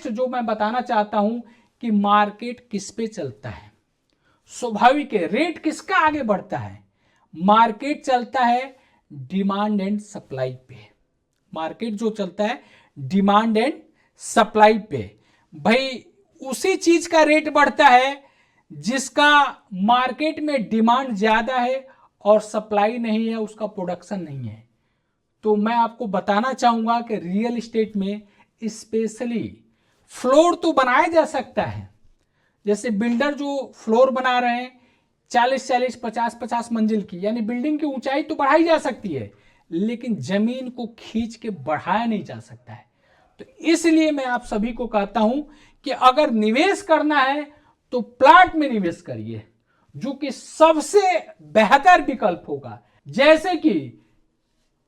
First जो मैं बताना चाहता हूं कि मार्केट किस पे चलता है। स्वाभाविक है, रेट किसका आगे बढ़ता है? मार्केट चलता है डिमांड एंड सप्लाई पे। मार्केट जो चलता है डिमांड एंड सप्लाई पे। भाई उसी चीज का रेट बढ़ता है जिसका मार्केट में डिमांड ज्यादा है और सप्लाई नहीं है, उसका प्रोडक्शन नहीं है। तो मैं आपको बताना चाहूंगा कि रियल एस्टेट में स्पेशली फ्लोर तो बनाया जा सकता है, जैसे बिल्डर जो फ्लोर बना रहे हैं 40-40, 50-50 मंजिल की, यानी बिल्डिंग की ऊंचाई तो बढ़ाई जा सकती है, लेकिन जमीन को खींच के बढ़ाया नहीं जा सकता है। तो इसलिए मैं आप सभी को कहता हूं कि अगर निवेश करना है तो प्लाट में निवेश करिए, जो कि सबसे बेहतर विकल्प होगा। जैसे कि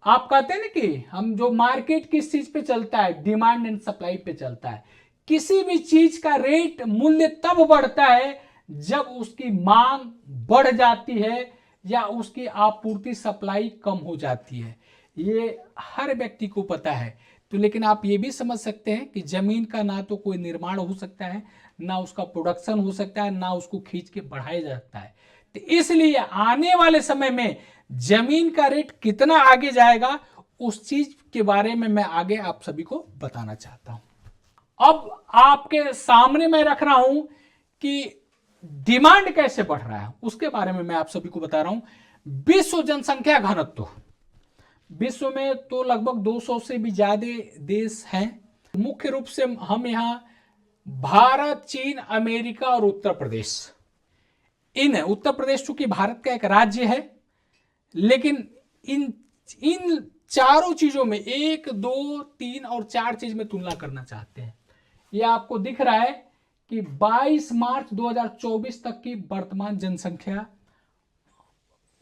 आप कहते हैं ना कि हम जो मार्केट किस चीज पे चलता है, डिमांड एंड सप्लाई पे चलता है। किसी भी चीज का रेट मूल्य तब बढ़ता है जब उसकी मांग बढ़ जाती है या उसकी आपूर्ति सप्लाई कम हो जाती है। ये हर व्यक्ति को पता है। तो लेकिन आप ये भी समझ सकते हैं कि जमीन का ना तो कोई निर्माण हो सकता है, ना उसका प्रोडक्शन हो सकता है, ना उसको खींच के बढ़ाया जा सकता है। तो इसलिए आने वाले समय में जमीन का रेट कितना आगे जाएगा उस चीज के बारे में मैं आगे आप सभी को बताना चाहता हूं। अब आपके सामने मैं रख रहा हूं कि डिमांड कैसे बढ़ रहा है, उसके बारे में मैं आप सभी को बता रहा हूं। विश्व जनसंख्या घनत्व, विश्व में तो लगभग 200 से भी ज्यादा देश हैं। मुख्य रूप से हम यहां भारत, चीन, अमेरिका और उत्तर प्रदेश, इन उत्तर प्रदेश चूंकि भारत का एक राज्य है, लेकिन इन इन चारों चीजों में 1, 2, 3 और 4 चीज में तुलना करना चाहते हैं। यह आपको दिख रहा है कि 22 मार्च 2024 तक की वर्तमान जनसंख्या,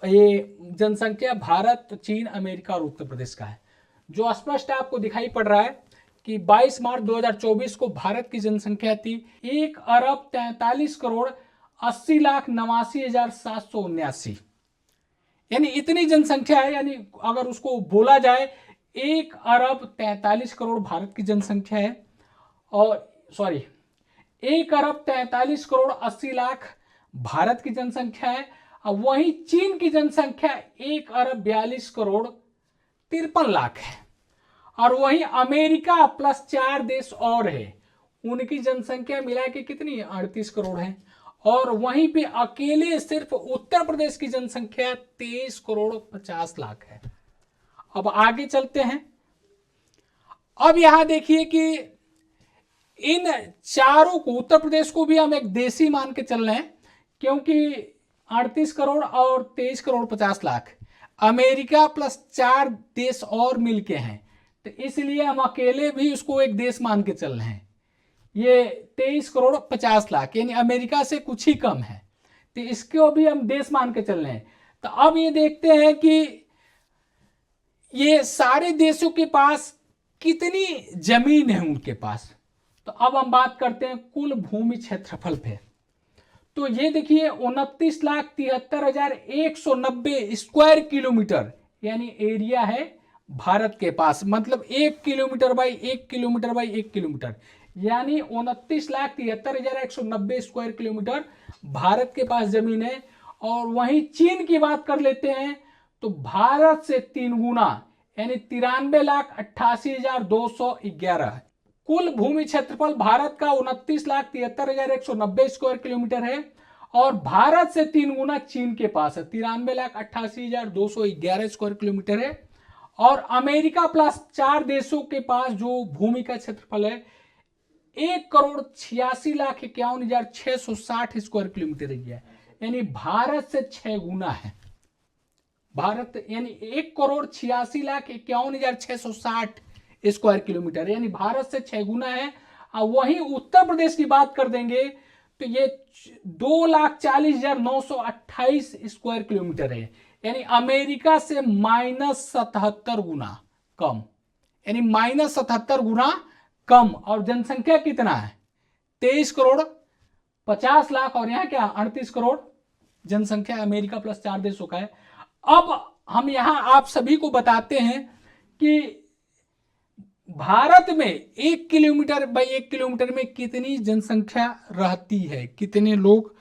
ये जनसंख्या भारत, चीन, अमेरिका और उत्तर प्रदेश का है। जो स्पष्ट आपको दिखाई पड़ रहा है कि 22 मार्च 2024 को भारत की जनसंख्या थी 1,43,80,89,779, यानी इतनी जनसंख्या है। यानी अगर उसको बोला जाए 1,43,00,00,000 भारत की जनसंख्या है, और सॉरी 1,43,80,00,000 भारत की जनसंख्या है। और वहीं चीन की जनसंख्या 1,42,53,00,000 है। और वहीं अमेरिका प्लस 4 देश और है, उनकी जनसंख्या मिला के कितनी 38 करोड़ है। और वहीं पे अकेले सिर्फ उत्तर प्रदेश की जनसंख्या 23,50,00,000 है। अब आगे चलते हैं। अब यहां देखिए कि इन चारों को, उत्तर प्रदेश को भी हम एक देशी मान के चल रहे हैं, क्योंकि 38 करोड़ और 23,50,00,000 अमेरिका प्लस 4 देश और मिलके हैं, तो इसलिए हम अकेले भी उसको एक देश मान के चल रहे हैं। ये 23,50,00,000 यानी अमेरिका से कुछ ही कम है, तो इसको भी हम देश मान के चल रहे हैं। तो अब ये देखते हैं कि ये सारे देशों के पास कितनी जमीन है उनके पास। तो अब हम बात करते हैं कुल भूमि क्षेत्रफल पे। तो ये देखिए 29,73,190 स्क्वायर किलोमीटर यानी एरिया है भारत के पास, मतलब 1 kilometre by 1 kilometre by 1 kilometre, यानी 29,73,190 स्क्वायर किलोमीटर भारत के पास जमीन है। और वहीं चीन की बात कर लेते हैं तो भारत से 3 गुना यानी 93,88,211 कुल भूमि क्षेत्रफल भारत का 29,73,190 स्क्वायर किलोमीटर है। और भारत से 3 गुना चीन के पास है, 93,88,211 स्क्वायर किलोमीटर है। और अमेरिका प्लस 4 देशों के पास जो भूमि का क्षेत्रफल है 1,86,51,660 स्क्वायर किलोमीटर है, यानी भारत से 6 गुना है। भारत यानी 1,86,51,660 स्क्वायर किलोमीटर, यानी भारत से 6 गुना है। और वहीं उत्तर प्रदेश की बात कर देंगे तो ये 2,40,928 स्क्वायर किलोमीटर है, यानी अमेरिका से -77 गुना कम, यानी -77 गुना कम। और जनसंख्या कितना है 23,50,00,000 और यहाँ क्या 38 करोड़ जनसंख्या अमेरिका प्लस 4 देशों का है। अब हम यहां आप सभी को बताते हैं कि भारत में 1 किलोमीटर बाई 1 किलोमीटर में कितनी जनसंख्या रहती है, कितने लोग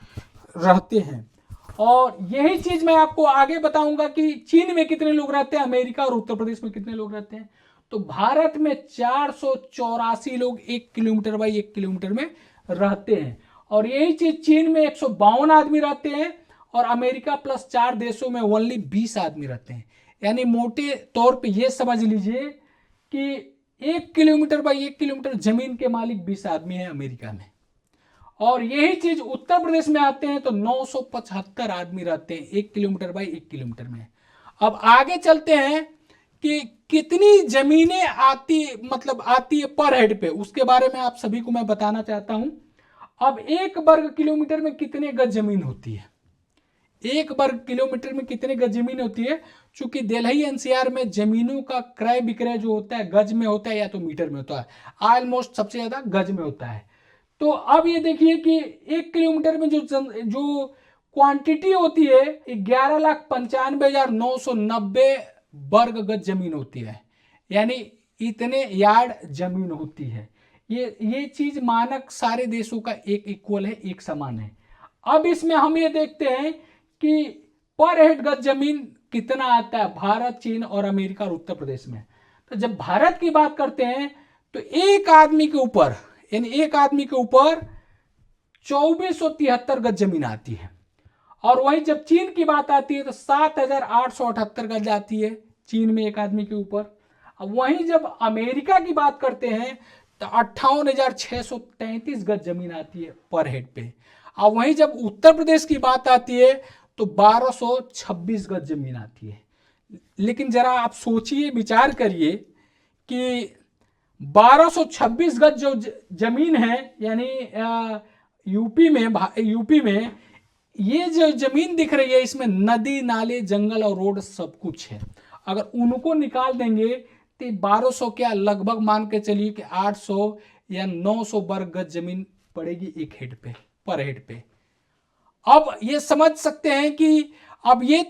रहते हैं। और यही चीज मैं आपको आगे बताऊंगा कि चीन में कितने लोग रहते हैं, अमेरिका और उत्तर प्रदेश में कितने लोग रहते हैं। तो भारत में 484 लोग 1 किलोमीटर बाई 1 किलोमीटर में रहते हैं। और यही चीज चीन में 152 आदमी रहते हैं और अमेरिका प्लस 4 देशों में ओनली 20 आदमी रहते हैं। यानी मोटे तौर पे ये समझ लीजिए कि 1 किलोमीटर बाई 1 किलोमीटर जमीन के मालिक 20 आदमी हैं अमेरिका में। और यही चीज उत्तर प्रदेश में आते हैं तो 975 आदमी रहते हैं 1 किलोमीटर बाई 1 किलोमीटर में। अब आगे चलते हैं कि कितनी जमीनें आती आती है पर हेड पे, उसके बारे में आप सभी को मैं बताना चाहता हूं। अब 1 वर्ग किलोमीटर में कितने गज जमीन होती है, 1 वर्ग किलोमीटर में कितने गज जमीन होती है। चूंकि दिल्ली एनसीआर में जमीनों का क्रय विक्रय जो होता है गज में होता है या तो मीटर में होता है, ऑलमोस्ट सबसे ज्यादा गज में होता है। तो अब ये देखिए कि 1 किलोमीटर में जो क्वांटिटी होती है 11,95,990 वर्ग गज जमीन होती है, यानी इतने यार्ड जमीन होती है। ये चीज मानक सारे देशों का एक इक्वल है, एक समान है। अब इसमें हम ये देखते हैं कि पर हेड गज जमीन कितना आता है भारत, चीन और अमेरिका और उत्तर प्रदेश में। तो जब भारत की बात करते हैं तो एक आदमी के ऊपर 2473 गज जमीन आती है। और वहीं जब चीन की बात आती है तो 7,878 गज आती है चीन में एक आदमी के ऊपर। अब वहीं जब अमेरिका की बात करते हैं तो 58,633 गज जमीन आती है पर हेड पे। अब वहीं जब उत्तर प्रदेश की बात आती है तो 1226 गज जमीन आती है। लेकिन जरा आप सोचिए, विचार करिए कि 1226 गज जो जमीन है, यानी यूपी में ये जो जमीन दिख रही है इसमें नदी नाले जंगल और रोड सब कुछ है। अगर उनको निकाल देंगे तो 1200 क्या लगभग मान के चलिए कि 800 या 900 वर्ग गज जमीन पड़ेगी एक हेड पे, पर हेड पे। अब ये समझ सकते हैं कि अब ये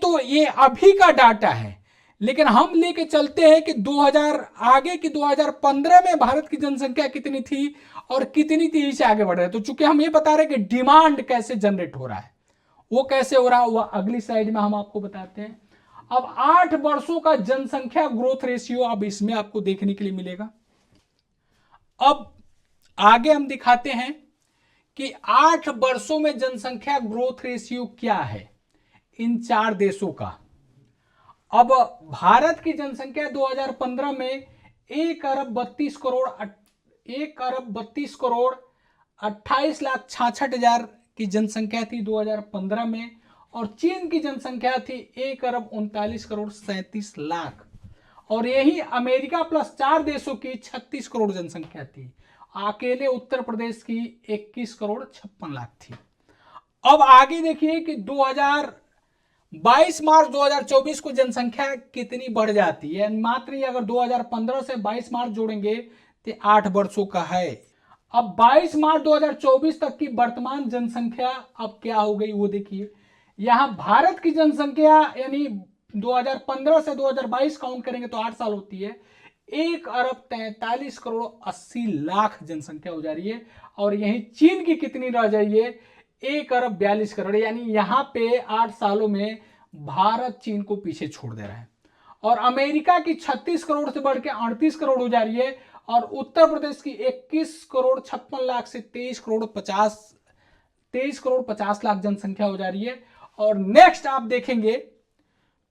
अभी का डाटा है, लेकिन हम लेके चलते हैं कि 2015 में भारत की जनसंख्या कितनी थी और कितनी तेजी से आगे बढ़ रहा है। तो चूंकि हम ये बता रहे हैं कि डिमांड कैसे जनरेट हो रहा है, वो कैसे हो रहा है वो अगली स्लाइड में हम आपको बताते हैं। अब 8 वर्षों का जनसंख्या ग्रोथ रेशियो अब इसमें आपको देखने के लिए मिलेगा। अब आगे हम दिखाते हैं कि 8 वर्षों में जनसंख्या ग्रोथ रेशियो क्या है इन 4 देशों का। अब भारत की जनसंख्या 2015 में 1,32,28,66,000 की जनसंख्या थी 2015 में। और चीन की जनसंख्या थी 1,39,37,00,000। और यही अमेरिका प्लस 4 देशों की 36 करोड़ जनसंख्या थी। अकेले उत्तर प्रदेश की 21,56,00,000 थी। अब आगे देखिए कि 22 मार्च 2024 को जनसंख्या कितनी बढ़ जाती है। मात्र अगर 2015 से 22 मार्च जोड़ेंगे तो 8 वर्षों का है। अब 22 मार्च 2024 तक की वर्तमान जनसंख्या अब क्या हो गई वो देखिए। यहां भारत की जनसंख्या यानी 2015 से 2022 काउंट करेंगे तो 8 साल होती है, 1,43,80,00,000 जनसंख्या हो जा रही है। और यही चीन की कितनी रह जाइए 1,42,00,000,000, यानी यहां पे 8 सालों में भारत चीन को पीछे छोड़ दे रहा है। और अमेरिका की 36 करोड़ से बढ़ के 38 करोड़ हो जा रही है। और उत्तर प्रदेश की 21,56,00,000 से 23,50,00,000 जनसंख्या हो जा रही है। और नेक्स्ट आप देखेंगे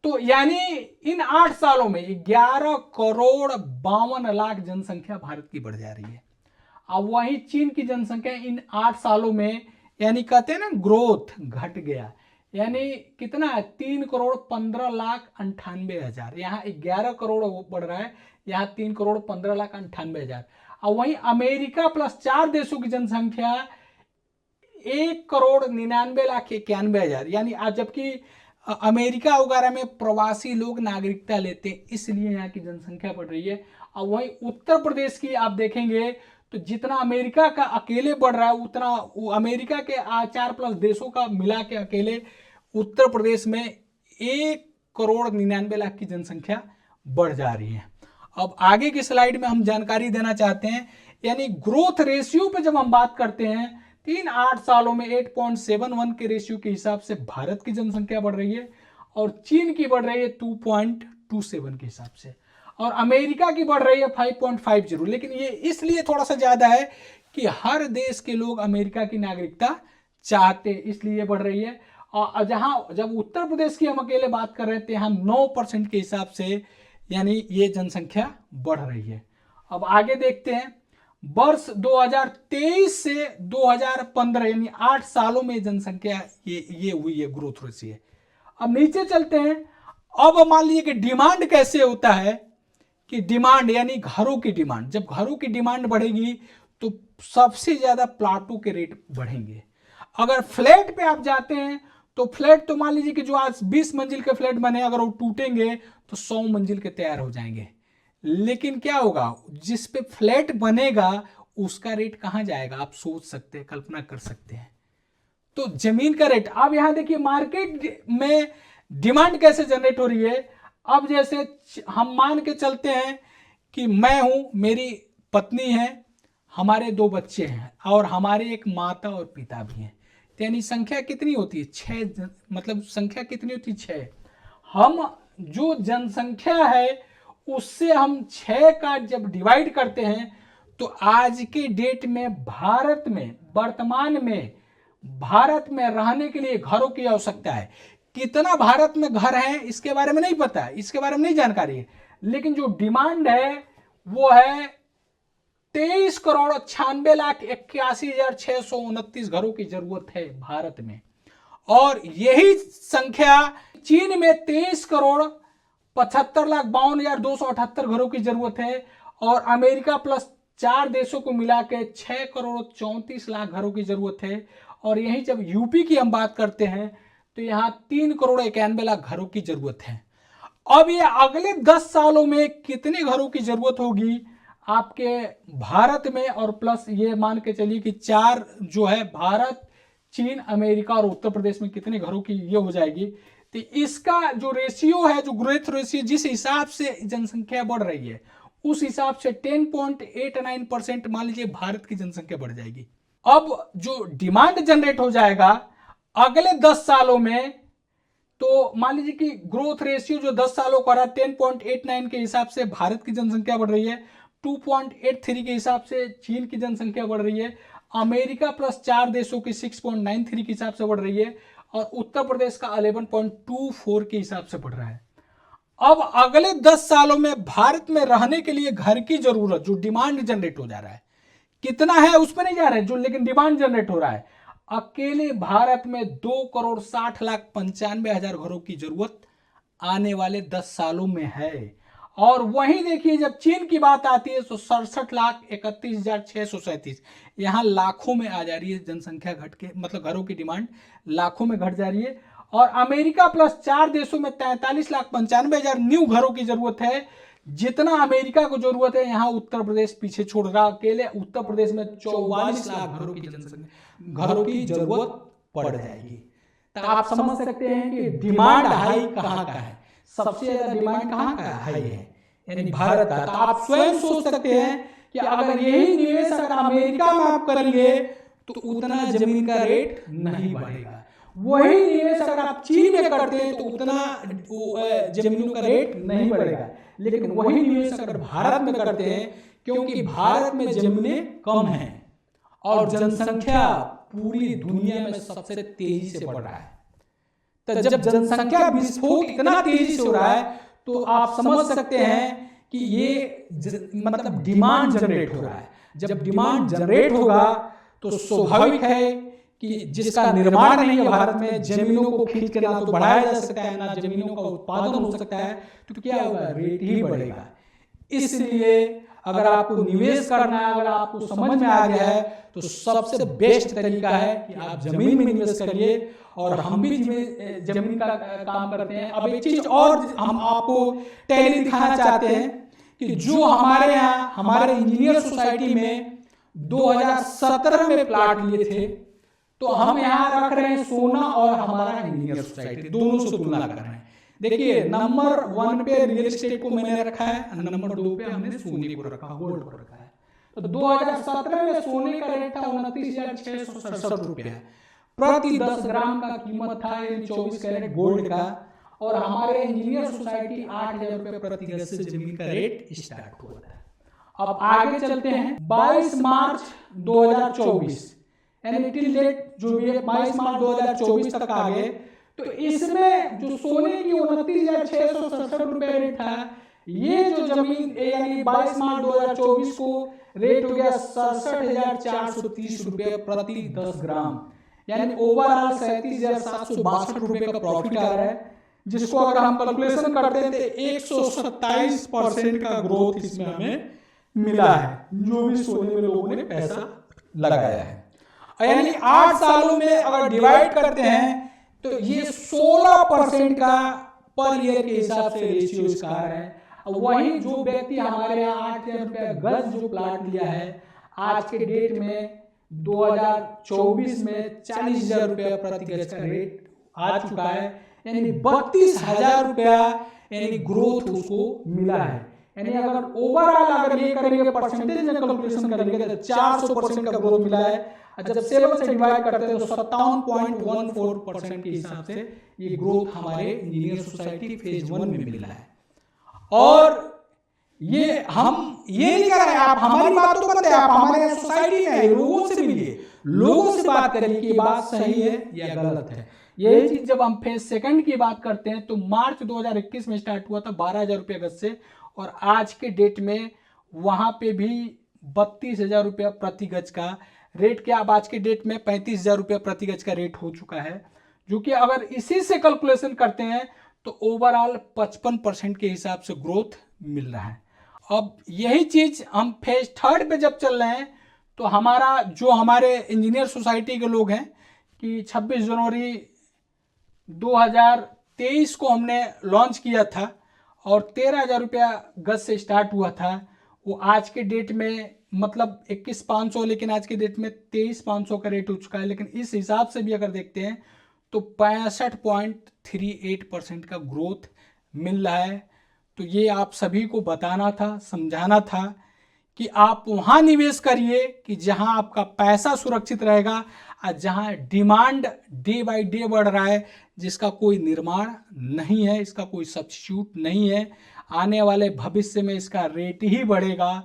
तो यानी इन 8 सालों में 11,52,00,000 जनसंख्या भारत की बढ़ जा रही है। अब वही चीन की जनसंख्या इन 8 सालों में यानी कहते हैं ना ग्रोथ घट गया, यानी कितना है 3,15,98,000। यहाँ 11 करोड़ बढ़ रहा है, यहाँ 3,15,98,000। और वहीं अमेरिका प्लस 4 देशों की जनसंख्या 1,99,91,000, यानी आज जबकि अमेरिका वगैरह में प्रवासी लोग नागरिकता लेते हैं इसलिए यहाँ की जनसंख्या बढ़ रही है। और वहीं उत्तर प्रदेश की आप देखेंगे तो जितना अमेरिका का अकेले बढ़ रहा है उतना अमेरिका के 4+ देशों का मिला के अकेले उत्तर प्रदेश में 1,99,00,000 की जनसंख्या बढ़ जा रही है। अब आगे की स्लाइड में हम जानकारी देना चाहते हैं, यानी ग्रोथ रेशियो पे जब हम बात करते हैं 3-8 सालों में 8.71 के रेशियो के हिसाब से भारत की जनसंख्या बढ़ रही है और चीन की बढ़ रही है 2.27 के हिसाब से, और अमेरिका की बढ़ रही है 5.50। लेकिन ये इसलिए थोड़ा सा ज्यादा है कि हर देश के लोग अमेरिका की नागरिकता चाहते, इसलिए बढ़ रही है। और जहां जब उत्तर प्रदेश की हम अकेले बात कर रहे थे, यहाँ 9% के हिसाब से यानी ये जनसंख्या बढ़ रही है। अब आगे देखते हैं, वर्ष 2023 से 2015 यानी 8 सालों में जनसंख्या ये हुई है, ग्रोथ रेशियो है। अब नीचे चलते हैं। अब मान लीजिए कि डिमांड कैसे होता है, कि डिमांड यानी घरों की डिमांड, जब घरों की डिमांड बढ़ेगी तो सबसे ज्यादा प्लाटों के रेट बढ़ेंगे। अगर फ्लैट पे आप जाते हैं तो फ्लैट तो मान लीजिए कि जो आज 20 मंजिल के फ्लैट बने, अगर वो टूटेंगे तो 100 मंजिल के तैयार हो जाएंगे। लेकिन क्या होगा, जिस पे फ्लैट बनेगा उसका रेट कहां जाएगा, आप सोच सकते हैं, कल्पना कर सकते हैं। तो जमीन का रेट, अब यहां देखिए मार्केट में डिमांड कैसे जनरेट हो रही है। अब जैसे हम मान के चलते हैं कि मैं हूं, मेरी पत्नी है, हमारे 2 बच्चे हैं और हमारे एक माता और पिता भी हैं, यानी संख्या कितनी होती है 6, मतलब संख्या कितनी होती है 6। हम जो जनसंख्या है उससे हम 6 का जब डिवाइड करते हैं तो आज के डेट में भारत में, वर्तमान में भारत में रहने के लिए घरों की आवश्यकता है। कितना भारत में घर है इसके बारे में नहीं पता है, इसके बारे में नहीं जानकारी है, लेकिन जो डिमांड है वो है 23,98,81,629 घरों की जरूरत है भारत में। और यही संख्या चीन में 23,75,52,278 घरों की जरूरत है, और अमेरिका प्लस 4 देशों को मिला के 6,34,00,000 घरों की जरूरत है। और यही जब यूपी की हम बात करते हैं तो यहाँ 3,91,00,000 घरों की जरूरत है। अब ये अगले 10 सालों में कितने घरों की जरूरत होगी आपके भारत में, और प्लस ये मान के चलिए कि 4 जो है भारत, चीन, अमेरिका और उत्तर प्रदेश में कितने घरों की ये हो जाएगी। तो इसका जो रेशियो है, जो ग्रोथ रेशियो जिस हिसाब से जनसंख्या बढ़ रही है उस हिसाब से 10.89% मान लीजिए भारत की जनसंख्या बढ़ जाएगी। अब जो डिमांड जनरेट हो जाएगा अगले 10 सालों में, तो मान लीजिए कि ग्रोथ रेशियो जो 10 सालों का रहा 10.89 के हिसाब से भारत की जनसंख्या बढ़ रही है, 2.83 के हिसाब से चीन की जनसंख्या बढ़ रही है, अमेरिका प्लस 4 देशों की 6.93 के हिसाब से बढ़ रही है, और उत्तर प्रदेश का 11.24 के हिसाब से बढ़ रहा है। अब अगले 10 सालों में भारत में रहने के लिए घर की जरूरत, जो डिमांड जनरेट हो जा रहा है, कितना है उस पर नहीं जा रहा है, जो लेकिन डिमांड जनरेट हो रहा है, अकेले भारत में 2,60,95,000 घरों की जरूरत आने वाले 10 सालों में है। और वहीं देखिए जब चीन की बात आती है तो 67,31,637, यहां लाखों में आ जा रही है जनसंख्या घट के, मतलब घरों की डिमांड लाखों में घट जा रही है। और अमेरिका प्लस 4 देशों में 43,95,000 न्यू घरों की जरूरत है। जितना अमेरिका को जरूरत है यहाँ उत्तर प्रदेश पीछे छोड़ रहा, अकेले उत्तर प्रदेश में 44 लाख घरों की जनसंख्या, घरों की जरूरत पड़ जाएगी। तो आप समझ सकते हैं कि डिमांड हाई कहाँ का है, सबसे ज्यादा डिमांड कहाँ का हाई है, यानी भारत का। तो आप स्वयं सोच सकते हैं कि अगर यही निवेश अगर अमेरिका में आप करेंगे तो उतना जमीन का रेट नहीं बढ़ेगा, वही निवेश अगर आप चीन में करते हैं तो उतना जमीनों का रेट नहीं बढ़ेगा। लेकिन वही निवेश अगर भारत में करते हैं, क्योंकि भारत में जमीनें कम हैं और जनसंख्या पूरी दुनिया में सबसे तेजी से बढ़ रहा है, तो जब जनसंख्या विस्फोट इतना तेजी से हो रहा है तो आप समझ सकते हैं कि ये मतलब डिमांड जनरेट हो रहा है। जब डिमांड जनरेट होगा तो स्वाभाविक है कि जिसका निर्माण नहीं है भारत में, जमीनों को खींच के ना तो बढ़ाया जा सकता है ना जमीनों का उत्पादन हो सकता है, तो क्या होगा, रेट ही बढ़ेगा। इसलिए अगर आपको निवेश करना है, अगर आपको समझ में आ गया है तो सबसे बेस्ट तरीका है कि आप जमीन में निवेश करिए। और हम भी जमीन का काम करते हैं। अब एक चीज और हम आपको टैली दिखाना चाहते हैं कि जो हमारे यहाँ हमारे इंजीनियर सोसाइटी में 2017 में प्लाट लिए थे, तो हम यहाँ रख रहे हैं सोना और हमारा इंजीनियर सोसाइटी दोनों से तुलना कर रहे हैं। देखिए नंबर 1 पे रियल एस्टेट को मैंने रखा है, नंबर 2 पे हमने सोने को रखा, गोल्ड को रखा है। तो 2017 में सोने का रेट था 29,667 रुपया प्रति 10 ग्राम का कीमत था, 24 कैरेट गोल्ड का। और हमारे इंजीनियर सोसाइटी 8,000 रुपये प्रति गज से जमीन का रेट स्टार्ट हुआ था। अब आगे चलते हैं 22 मार्च 2024 यानी टिल डेट जो भी है 22 मार्च 2024 तक आ गए। तो इसमें जो सोने की 29,667 रुपये रेट था, ये जो जमीन यानी 22 मार्च 2024 को रेट हो गया 67,430 रुपये प्रति 10 ग्राम, यानी ओवरऑल 37,762 रुपये का प्रॉफिट आ रहा है, जिसको अगर हम कैलकुलेशन करते हैं तो 127% का ग्रोथ इसमें हमें मिला है, जो भी सोने में लोगों ने पैसा लगाया है। यानी 8 सालों में अगर डिवाइड करते हैं तो ये 16% का पर ईयर के हिसाब से रेशियो इसका आ रहा है। वही जो व्यक्ति हमारे यहाँ 8,000 रुपया गज जो प्लाट लिया है, आज के डेट में 2024 में 40,000 रुपया प्रति गज का रेट आ चुका है, यानी 32,000 रुपया यानी ग्रोथ उसको मिला है। यानी अगर ओवरऑल अगर ये करेंगे परसेंटेज में कैलकुलेशन करेंगे तो 400% का ग्रोथ मिला है। जब 7 से डिवाइड करते हैं तो 57.14% के हिसाब से ये ग्रोथ हमारे इंजीनियर सोसाइटी फेज 1 में मिला है। और ये हम ये नहीं कर रहे हैं, आप हमारी बात तो करते हैं, आप हमारे सोसाइटी में आइए, लोगों से मिलिए, लोगों से बात करिए कि बात सही है या गलत है। यही चीज जब हम फेज सेकंड की बात करते हैं तो मार्च 2021 में स्टार्ट हुआ था 12,000 रुपये गज से, और आज के डेट में वहां पे भी 32,000 रुपया प्रति गज का रेट के, अब आज के डेट में 35,000 रुपया प्रति गज का रेट हो चुका है, जो कि अगर इसी से कैलकुलेशन करते हैं तो ओवरऑल 55% के हिसाब से ग्रोथ मिल रहा है। अब यही चीज हम फेज थर्ड पे जब चल रहे हैं तो हमारा जो हमारे इंजीनियर सोसाइटी के लोग हैं कि 26 जनवरी 2023 को हमने लॉन्च किया था और 13,000 रुपया गज से स्टार्ट हुआ था, वो आज के डेट में मतलब 21,500, लेकिन आज के डेट में 23,500 का रेट हो चुका है। लेकिन इस हिसाब से भी अगर देखते हैं तो 65.38% का ग्रोथ मिल रहा है। तो ये आप सभी को बताना था, समझाना था कि आप वहाँ निवेश करिए कि जहाँ आपका पैसा सुरक्षित रहेगा और जहाँ डिमांड डे बाय डे बढ़ रहा है, जिसका कोई निर्माण नहीं है, इसका कोई सब्स्टिट्यूट नहीं है। आने वाले भविष्य में इसका रेट ही बढ़ेगा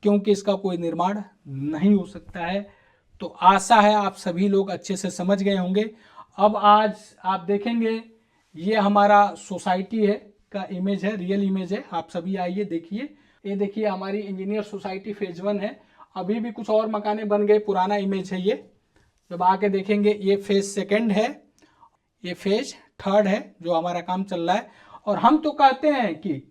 क्योंकि इसका कोई निर्माण नहीं हो सकता है। तो आशा है आप सभी लोग अच्छे से समझ गए होंगे। अब आज आप देखेंगे ये हमारा सोसाइटी है का इमेज है, रियल इमेज है। आप सभी आइए देखिए, ये देखिए हमारी इंजीनियर सोसाइटी फेज 1 है। अभी भी कुछ और मकाने बन गए, पुराना इमेज है ये। जब आके देखेंगे ये फेज सेकंड है, ये फेज थर्ड है जो हमारा काम चल रहा है। और हम तो कहते हैं कि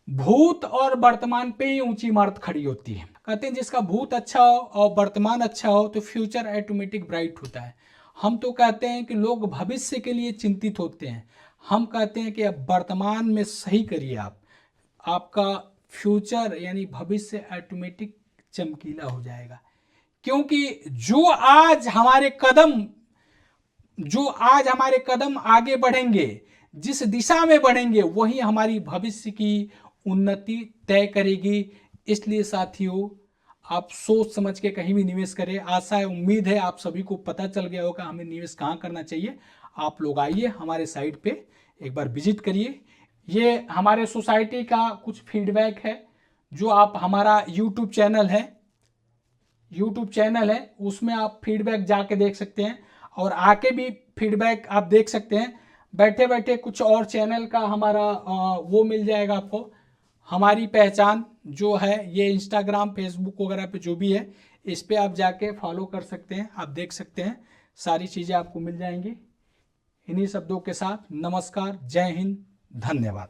भूत और वर्तमान पे ही ऊंची इमारत खड़ी होती है। कहते हैं जिसका भूत अच्छा हो और वर्तमान अच्छा हो तो फ्यूचर ऑटोमेटिक ब्राइट होता है। हम तो कहते हैं कि लोग भविष्य के लिए चिंतित होते हैं, हम कहते हैं कि अब वर्तमान में सही करिए आप, आपका फ्यूचर यानी भविष्य ऑटोमेटिक चमकीला हो जाएगा। क्योंकि जो आज हमारे कदम आगे बढ़ेंगे, जिस दिशा में बढ़ेंगे, वही हमारी भविष्य की उन्नति तय करेगी। इसलिए साथियों आप सोच समझ के कहीं भी निवेश करें। आशा है, उम्मीद है आप सभी को पता चल गया होगा हमें निवेश कहाँ करना चाहिए। आप लोग आइए हमारे साइट पे एक बार विजिट करिए। ये हमारे सोसाइटी का कुछ फीडबैक है जो आप हमारा यूट्यूब चैनल है उसमें आप फीडबैक जाके देख सकते हैं और आके भी फीडबैक आप देख सकते हैं। बैठे बैठे कुछ और चैनल का हमारा वो मिल जाएगा आपको। हमारी पहचान जो है ये इंस्टाग्राम, फेसबुक वगैरह पे जो भी है, इस पे आप जाके फॉलो कर सकते हैं, आप देख सकते हैं, सारी चीज़ें आपको मिल जाएंगी। इन्हीं शब्दों के साथ नमस्कार, जय हिंद, धन्यवाद।